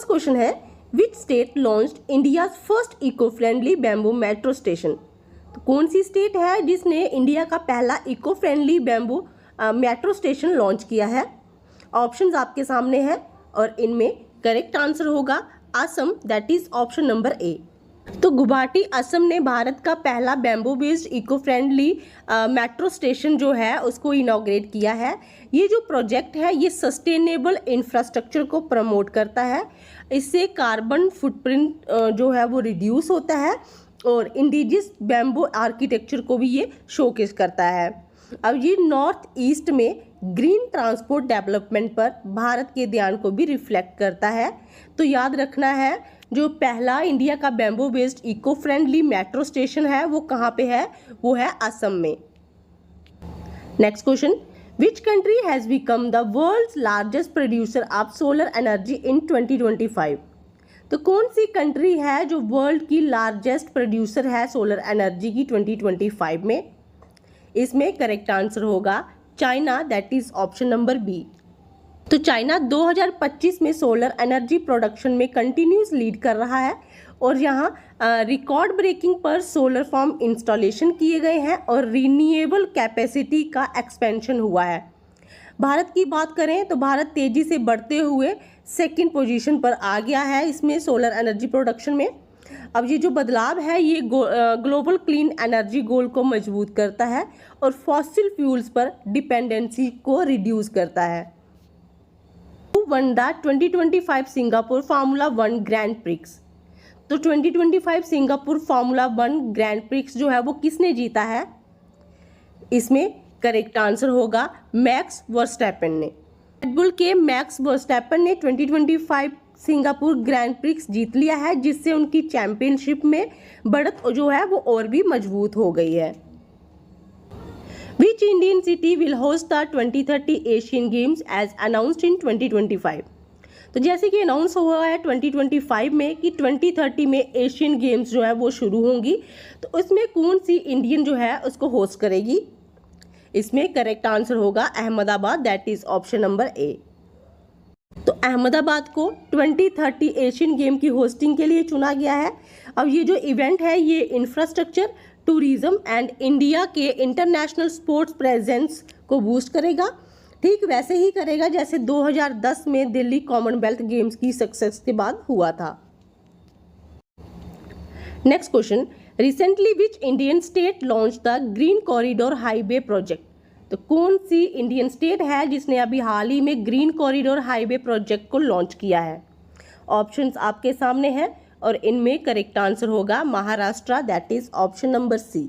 First question है, which state launched India's first eco friendly bamboo metro station? तो कौन सी स्टेट है जिसने इंडिया का पहला eco friendly bamboo metro station launch किया है? ऑप्शंस आपके सामने हैं और इनमें करेक्ट आंसर होगा Assam, that is option number A. तो गुवाहाटी असम ने भारत का पहला bamboo based eco friendly metro station जो है उसको इनॉग्रेट किया है। ये जो प्रोजेक्ट है ये सस्टेनेबल इंफ्रास्ट्रक्चर को प्रमोट करता है, इससे कार्बन फुटप्रिंट जो है वो रिड्यूस होता है और इंडिजियस बैम्बू आर्किटेक्चर को भी ये शोकेस करता है। अब ये नॉर्थ ईस्ट में ग्रीन ट्रांसपोर्ट डेवलपमेंट पर भारत के ध्यान को भी रिफ्लेक्ट करता है। तो याद रखना है, जो पहला इंडिया का bamboo based eco friendly metro station है वो कहाँ पे है? वो है असम में। Next question, which country has become the world's largest producer of solar energy in 2025? तो कौन सी कंट्री है जो वर्ल्ड की लार्जेस्ट प्रोड्यूसर है सोलर एनर्जी की 2025 में? इसमें करेक्ट आंसर होगा China, that is option number B. तो चाइना 2025 में सोलर एनर्जी प्रोडक्शन में कंटिन्यूस लीड कर रहा है और यहाँ रिकॉर्ड ब्रेकिंग पर सोलर फार्म इंस्टॉलेशन किए गए हैं और रिन्यूएबल कैपेसिटी का एक्सपेंशन हुआ है। भारत की बात करें तो भारत तेजी से बढ़ते हुए सेकंड पोजीशन पर आ गया है इसमें सोलर एनर्जी प्रोडक्शन में। अब ये जो बदलाव है ये ग्लोबल क्लीन एनर्जी गोल को मजबूत करता है और फॉसिल फ्यूल्स पर डिपेंडेंसी को रिड्यूस करता है। One the 2025 Singapore formula 1 grand prix? तो 2025 सिंगापुर फार्मूला 1 ग्रैंड प्रिक्स जो है वो किसने जीता है? इसमें करेक्ट आंसर होगा मैक्स वर्स्टैपेन ने। रेड बुल के मैक्स वर्स्टैपेन ने 2025 सिंगापुर ग्रैंड प्रिक्स जीत लिया है, जिससे उनकी चैंपियनशिप में बढ़त जो है वो और भी मजबूत हो गई है। Which Indian city will host the 2030 Asian Games as announced in 2025? तो जैसे कि अनाउंस हुआ है 2025 में कि 2030 में एशियन गेम्स जो है वो शुरू होंगी, तो उसमें कौन सी इंडियन जो है उसको होस्ट करेगी? इसमें करेक्ट आंसर होगा Ahmedabad, that is option number A. तो अहमदाबाद को 2030 एशियन गेम की होस्टिंग के लिए चुना गया है। अब ये जो इवेंट है ये इंफ्रास्ट्रक्चर, टूरिज्म एंड इंडिया के इंटरनेशनल स्पोर्ट्स प्रेजेंस को बूस्ट करेगा। ठीक वैसे ही करेगा जैसे 2010 में दिल्ली कॉमनवेल्थ गेम्स की सक्सेस के बाद हुआ था। Next question, recently which Indian state launch the green corridor highway project? तो कौन सी इंडियन स्टेट है जिसने अभी हाल ही में ग्रीन कॉरिडोर हाईवे प्रोजेक्ट को लॉन्च किया है? ऑप्शंस आपके सामने हैं और इनमें करेक्ट आंसर होगा Maharashtra, that is option number C.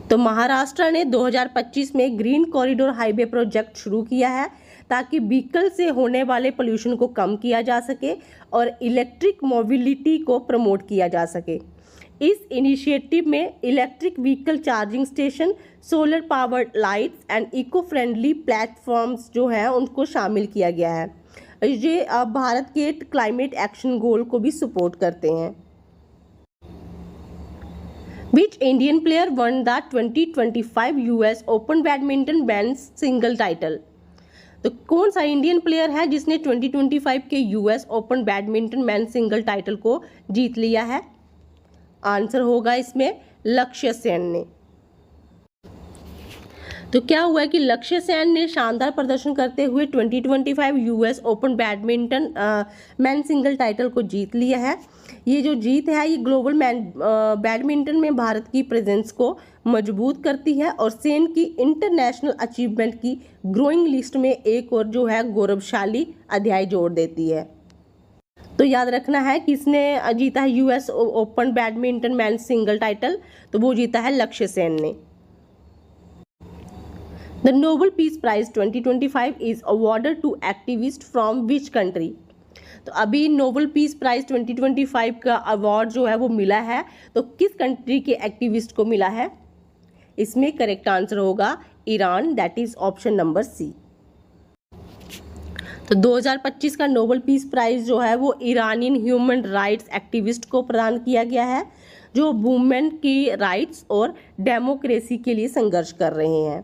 तो महाराष्ट्र ने 2025 में ग्रीन कॉरिडोर हाईवे प्रोजेक्ट शुरू किया है ताकि व्हीकल से होने वाले पोल्यूशन को कम किया जा सके और इलेक्ट्रिक मोबिलिटी को प्रमोट किया जा सके। इस इनिशिएटिव में electric vehicle charging station, solar powered lights and eco friendly platforms जो है उनको शामिल किया गया है। ये भारत के क्लाइमेट एक्शन गोल को भी सपोर्ट करते हैं। Which Indian player won the 2025 US Open badminton men's single title? तो कौन सा इंडियन प्लेयर है जिसने 2025 के US Open badminton men's single title को जीत लिया है? आंसर होगा इसमें लक्ष्य सेन ने। तो क्या हुआ है कि लक्ष्य सेन ने शानदार प्रदर्शन करते हुए 2025 US Open badminton man single title को जीत लिया है। ये जो जीत है ये ग्लोबल बैडमिंटन में भारत की प्रेजेंस को मजबूत करती है और सेन की इंटरनेशनल अचीवमेंट की ग्रोइंग लिस्ट में एक और जो है गौरवशाली अध्याय जोड़ देती है। तो याद रखना है किसने जीता है US Open badminton man single title? तो वो जीता है लक्ष्य सेन ने। The Nobel peace prize 2025 is awarded to activist from which country? तो अभी नोबेल पीस प्राइज 2025 का अवार्ड जो है वो मिला है, तो किस कंट्री के एक्टिविस्ट को मिला है? इसमें करेक्ट आंसर होगा Iran, that is option number C. तो 2025 का नोबेल पीस प्राइज जो है वो ईरानियन ह्यूमन राइट्स एक्टिविस्ट को प्रदान किया गया है जो वुमेन की राइट्स और डेमोक्रेसी के लिए संघर्ष कर रहे हैं।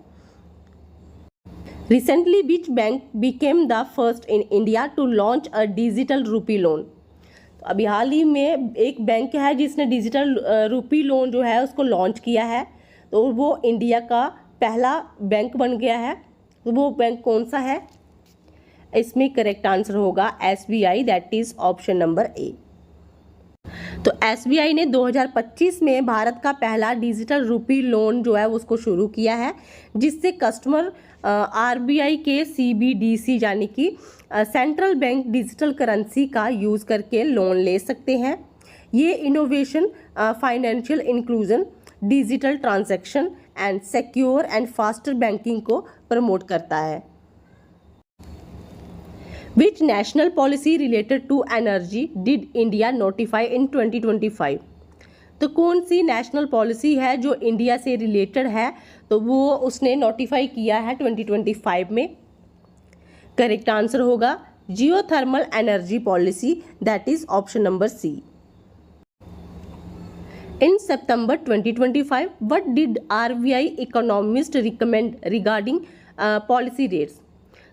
Recently, which bank became the first in India to launch a digital rupee loan? तो अभी हाल ही में एक बैंक है जिसने डिजिटल रूपी लोन जो है उसको लॉन्च किया है, तो वो इंडिया का पहला बैंक बन गया है। तो वो बैंक कौन सा है? इसमें करेक्ट आंसर होगा SBI, that is option number A. तो SBI ने 2025 में भारत का पहला डिजिटल रूपी लोन जो है उसको शुरू किया है, जिससे कस्टमर RBI के CBDC यानी कि सेंट्रल बैंक डिजिटल करेंसी का यूज़ करके लोन ले सकते हैं। ये innovation financial inclusion, digital transaction and secure and faster banking को प्रमोट करता है। Which national policy related to energy did India notify in 2025? तो कौन सी नेशनल पॉलिसी है जो इंडिया से रिलेटेड है, तो वो उसने नोटिफाई किया है 2025 में। करेक्ट आंसर होगा geothermal energy policy, that is option number C. In September 2025, what did RBI economist recommend regarding policy rates?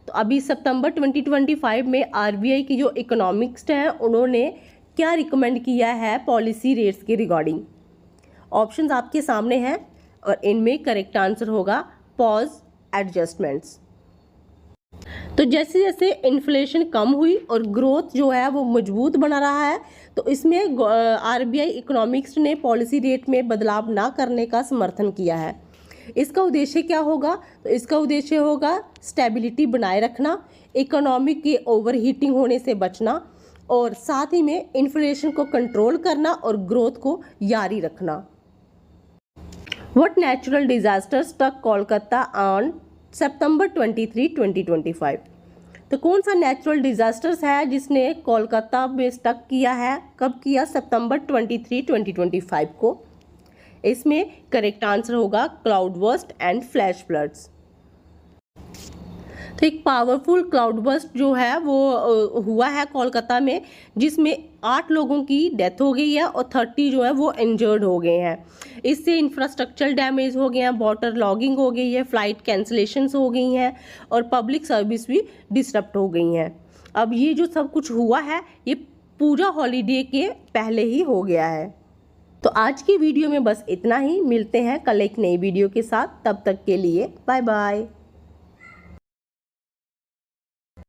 तो अभी सितंबर 2025 में RBI की जो इकोनॉमिक्स्ट हैं उन्होंने क्या रिकमेंड किया है पॉलिसी रेट्स के रिगार्डिंग? ऑप्शंस आपके सामने हैं और इनमें करेक्ट आंसर होगा पॉज एडजस्टमेंट्स। तो जैसे जैसे इन्फ्लेशन कम हुई और ग्रोथ जो है वो मजबूत बना रहा है, तो इसमें RBI इकोनॉमिक्स ने पॉलिसी रेट में बदलाव ना करने का समर्थन किया है। इसका उद्देश्य क्या होगा? तो इसका उद्देश्य होगा स्टेबिलिटी बनाए रखना, इकोनॉमी के ओवरहीटिंग होने से बचना और साथ ही में इन्फ्लेशन को कंट्रोल करना और ग्रोथ को जारी रखना। What natural disaster struck Kolkata on September 23, 2025? तो कौन सा नेचुरल डिजास्टर्स है जिसने कोलकाता में स्टक किया है? कब किया? सितंबर 23, 2025 को। इसमें करेक्ट आंसर होगा cloud burst and flash floods. तो एक पावरफुल क्लाउड बर्स्ट जो है वो हुआ है कोलकाता में, जिसमें 8 लोगों की डेथ हो गई है और 30 जो है वो इंजर्ड हो गए हैं। इससे इंफ्रास्ट्रक्चर डैमेज हो गए हैं, वाटर लॉगिंग हो गई है, फ्लाइट कैंसलेशंस हो गई हैं और पब्लिक सर्विस भी डिस्टर्ब हो गई हैं। अब ये जो सब कुछ हुआ है ये पूरा हॉलीडे के पहले ही हो गया है। तो आज की वीडियो में बस इतना ही। मिलते हैं कल एक नई वीडियो के साथ, तब तक के लिए बाय बाय।